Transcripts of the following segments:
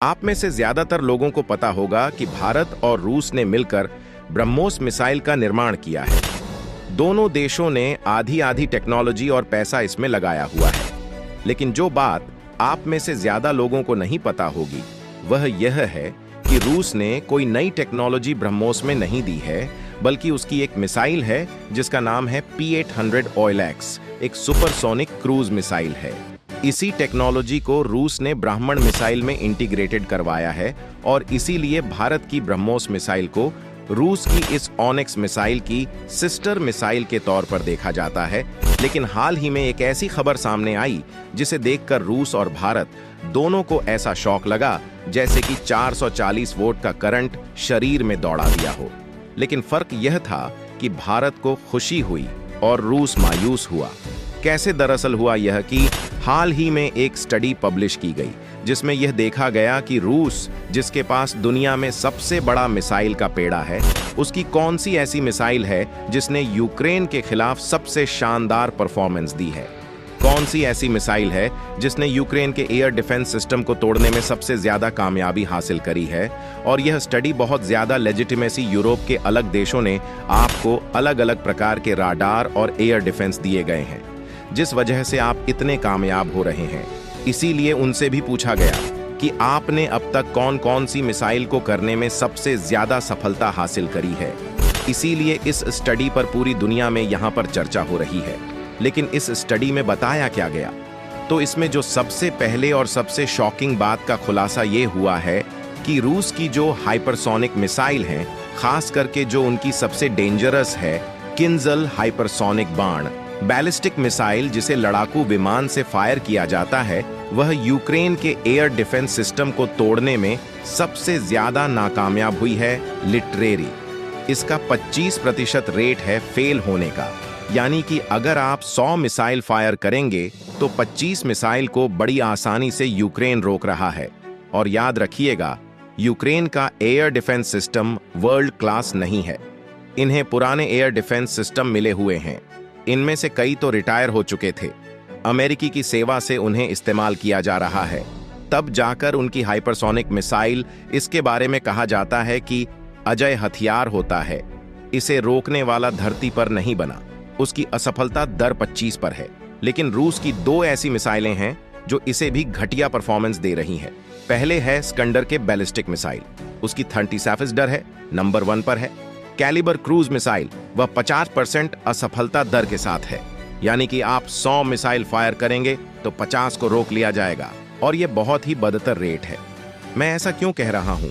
आप में से ज्यादातर लोगों को पता होगा कि भारत और रूस ने मिलकर ब्रह्मोस मिसाइल का निर्माण किया है। दोनों देशों ने आधी आधी टेक्नोलॉजी और पैसा इसमें लगाया हुआ है। लेकिन जो बात आप में से ज्यादा लोगों को नहीं पता होगी वह यह है कि रूस ने कोई नई टेक्नोलॉजी ब्रह्मोस में नहीं दी है, बल्कि उसकी एक मिसाइल है जिसका नाम है P-800 OILX, एक सुपरसोनिक क्रूज मिसाइल है। इसी टेक्नोलॉजी को रूस ने ब्राह्मण मिसाइल में इंटीग्रेटेड करवाया है और इसीलिए भारत की ब्रह्मोस मिसाइल को रूस की इस ऑनिक्स मिसाइल की सिस्टर मिसाइल के तौर पर देखा जाता है। लेकिन हाल ही में एक ऐसी खबर सामने आई जिसे देखकर रूस और भारत दोनों को ऐसा शॉक लगा जैसे कि 440 वोल्ट का करंट शरीर में दौड़ा दिया हो। लेकिन फर्क यह था कि भारत को खुशी हुई और रूस मायूस हुआ। कैसे? दरअसल हुआ यह कि हाल ही में एक स्टडी पब्लिश की गई जिसमें यह देखा गया कि रूस, जिसके पास दुनिया में सबसे बड़ा मिसाइल का पेड़ा है, उसकी कौन सी ऐसी मिसाइल है जिसने यूक्रेन के खिलाफ सबसे शानदार परफॉर्मेंस दी है। कौन सी ऐसी मिसाइल है जिसने यूक्रेन के एयर डिफेंस सिस्टम को तोड़ने में सबसे ज्यादा कामयाबी हासिल करी है। और यह स्टडी बहुत ज्यादा लेजिटिमेसी यूरोप के अलग देशों ने आपको अलग अलग प्रकार के राडार और एयर डिफेंस दिए गए हैं जिस वजह से आप इतने कामयाब हो रहे हैं। इसीलिए उनसे भी पूछा गया कि आपने अब तक कौन कौन सी मिसाइल को करने में सबसे ज्यादा सफलता हासिल करी है। इसीलिए इस स्टडी पर पूरी दुनिया में यहाँ पर चर्चा हो रही है। लेकिन इस स्टडी में बताया क्या गया? तो इसमें जो सबसे पहले और सबसे शॉकिंग बात का खुलासा ये हुआ है कि रूस की जो हाइपरसोनिक मिसाइल हैं, खास करके जो उनकी सबसे डेंजरस है किंजल हाइपरसोनिक बाण बैलिस्टिक मिसाइल, जिसे लड़ाकू विमान से फायर किया जाता है, वह यूक्रेन के एयर डिफेंस सिस्टम को तोड़ने में सबसे ज्यादा नाकामयाब हुई है। लिटरेरी इसका 25% रेट है फेल होने का। यानी कि अगर आप 100 मिसाइल फायर करेंगे तो 25 मिसाइल को बड़ी आसानी से यूक्रेन रोक रहा है। और याद रखिएगा, यूक्रेन का air defence system world class नहीं है। इन्हें पुराने एयर डिफेंस सिस्टम मिले हुए हैं। इनमें से कई तो रिटायर हो चुके थे। अमेरिकी की सेवा से उन्हें इस्तेमाल किया जा रहा है। तब जाकर उनकी हाइपरसोनिक मिसाइल, इसके बारे में कहा जाता है कि अजय हथियार होता है, इसे रोकने वाला धरती पर नहीं बना। उसकी असफलता दर 25 पर है। लेकिन रूस की 2 ऐसी मिसाइलें हैं जो इसे भी घटिया परफॉर्मेंस दे रही हैं। पहले है स्कंडर के बैलिस्टिक मिसाइल, उसकी 30 डर है, नंबर 1 पर है। कैलिबर क्रूज मिसाइल, वह 50% असफलता दर के साथ है। यानी कि आप 100 मिसाइल फायर करेंगे तो 50 को रोक लिया जाएगा। और यह बहुत ही बदतर रेट है। मैं ऐसा क्यों कह रहा हूं?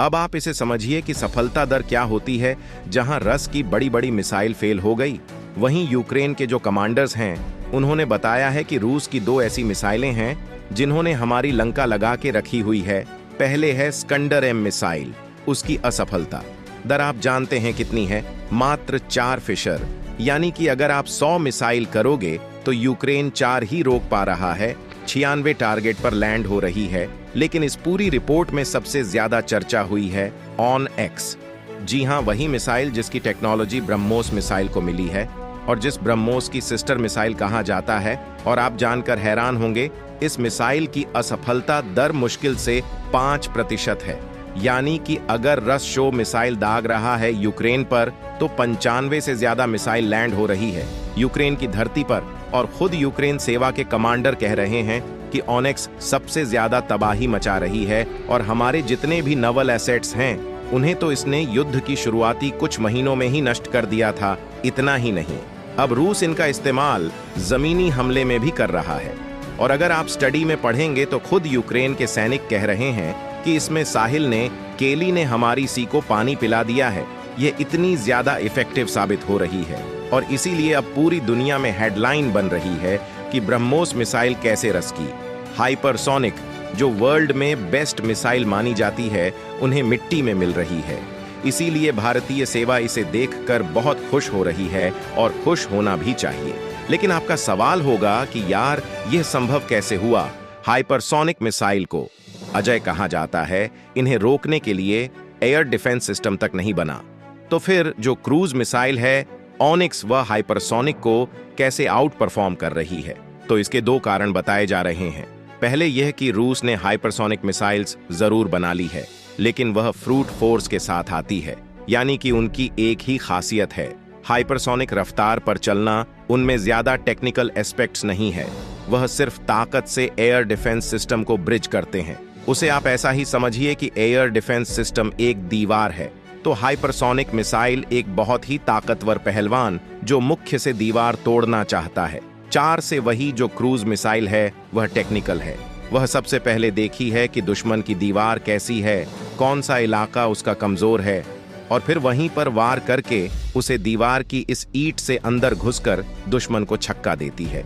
अब आप इसे समझिए कि सफलता दर क्या होती है जहां रस की बड़ी बड़ी मिसाइल फेल हो गई। वहीं यूक्रेन के जो कमांडर्स हैं, उन्होंने बताया है कि रूस की 2 ऐसी मिसाइलें हैं जिन्होंने हमारी लंका लगा के रखी हुई है। पहले है स्कंडर M मिसाइल, उसकी असफलता दर आप जानते हैं कितनी है? मात्र 4 फिशर। यानी कि अगर आप 100 मिसाइल करोगे तो यूक्रेन 4 ही रोक पा रहा है, 96 टारगेट पर लैंड हो रही है। लेकिन इस पूरी रिपोर्ट में सबसे ज्यादा चर्चा हुई है ONX। जी हां, वही मिसाइल जिसकी टेक्नोलॉजी ब्रह्मोस मिसाइल को मिली है और जिस ब्रह्मोस की सिस्टर मिसाइल कहा जाता है। और आप जानकर हैरान होंगे, इस मिसाइल की असफलता दर मुश्किल से 5% है। यानी कि अगर रस शो मिसाइल दाग रहा है यूक्रेन पर, तो 95 से ज्यादा मिसाइल लैंड हो रही है यूक्रेन की धरती पर। और खुद यूक्रेन सेवा के कमांडर कह रहे हैं कि ऑनिक्स सबसे ज्यादा तबाही मचा रही है और हमारे जितने भी नवल एसेट्स हैं उन्हें तो इसने युद्ध की शुरुआती कुछ महीनों में ही नष्ट कर दिया था। इतना ही नहीं, अब रूस इनका इस्तेमाल जमीनी हमले में भी कर रहा है। और अगर आप स्टडी में पढ़ेंगे तो खुद यूक्रेन के सैनिक कह रहे हैं कि इसमें साहिल ने, केली ने हमारी सी को पानी पिला दिया है। ये इतनी ज्यादा इफेक्टिव साबित हो रही है और इसीलिए अब पूरी दुनिया में हेडलाइन बन रही है कि ब्रह्मोस मिसाइल कैसे रस की। हाइपरसोनिक, जो वर्ल्ड में बेस्ट मिसाइल मानी जाती है, उन्हें मिट्टी में मिल रही है। इसीलिए भारतीय सेवा इसे देखकर बहुत खुश हो रही है और खुश होना भी चाहिए। लेकिन आपका सवाल होगा कि यार, यह संभव कैसे हुआ? हाइपरसोनिक मिसाइल को अजय कहा जाता है, इन्हें रोकने के लिए एयर डिफेंस सिस्टम तक नहीं बना। तो फिर जो क्रूज मिसाइल है ऑनिक्स, वह हाइपरसोनिक को कैसे आउट परफॉर्म कर रही है? तो इसके 2 कारण बताए जा रहे हैं। पहले यह कि रूस ने हाइपरसोनिक मिसाइल्स जरूर बना ली है, लेकिन वह फ्रूट फोर्स के साथ आती है, यानी कि उनकी एक ही खासियत है, हाइपरसोनिक रफ्तार पर चलना। उनमें ज्यादा टेक्निकल एस्पेक्ट्स नहीं है, वह सिर्फ ताकत से एयर डिफेंस सिस्टम को ब्रिज करते हैं। उसे आप ऐसा ही समझिए कि एयर डिफेंस सिस्टम एक दीवार है, तो हाइपरसोनिक मिसाइल एक बहुत ही ताकतवर पहलवान जो मुख्य से दीवार तोड़ना चाहता है। 4 से वही जो क्रूज मिसाइल है वह टेक्निकल है। वह सबसे पहले देखी है कि दुश्मन की दीवार कैसी है, कौन सा इलाका उसका कमजोर है, और फिर वहीं पर वार करके उसे दीवार की इस ईंट से अंदर घुसकर दुश्मन को छक्का देती है।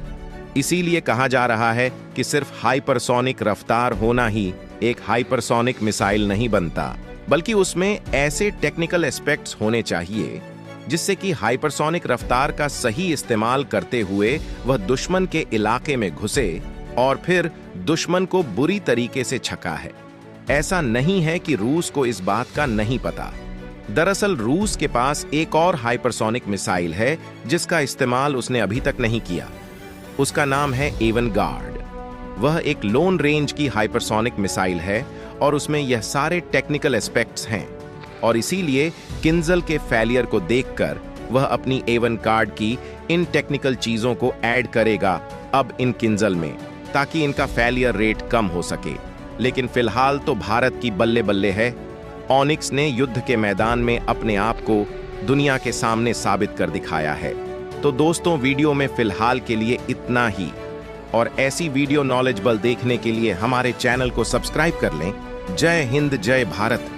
इसीलिए कहा जा रहा है कि सिर्फ हाइपरसोनिक रफ्तार होना ही एक हाइपरसोनिक मिसाइल नहीं बनता, बल्कि उसमें ऐसे टेक्निकल एस्पेक्ट्स होने चाहिए जिससे कि हाइपरसोनिक रफ्तार का सही इस्तेमाल करते हुए वह दुश्मन के इलाके में घुसे और फिर दुश्मन को बुरी तरीके से छका है। ऐसा नहीं है कि रूस को इस बात का नहीं पता। दरअसल रूस के पास एक और हाइपरसोनिक मिसाइल है जिसका इस्तेमाल उसने अभी तक नहीं किया। उसका नाम है एवनगार्ड। वह एक लॉन्ग रेंज की हाइपरसोनिक मिसाइल है और उसमें यह सारे टेक्निकल एस्पेक्ट्स हैं, और इसीलिए किंजल के फेलियर को देखकर वह अपनी एवनगार्ड की इन टेक्निकल चीजों को ऐड करेगा अब इन किंजल में, ताकि इनका फेलियर रेट कम हो सके। लेकिन फिलहाल तो भारत की बल्ले बल्ले है। ऑनिक्स ने युद्ध के मैदान में अपने आप को दुनिया के सामने साबित कर दिखाया है। तो दोस्तों, वीडियो में फिलहाल के लिए इतना ही, और ऐसी वीडियो नॉलेजेबल देखने के लिए हमारे चैनल को सब्सक्राइब कर लें। जय हिंद, जय भारत।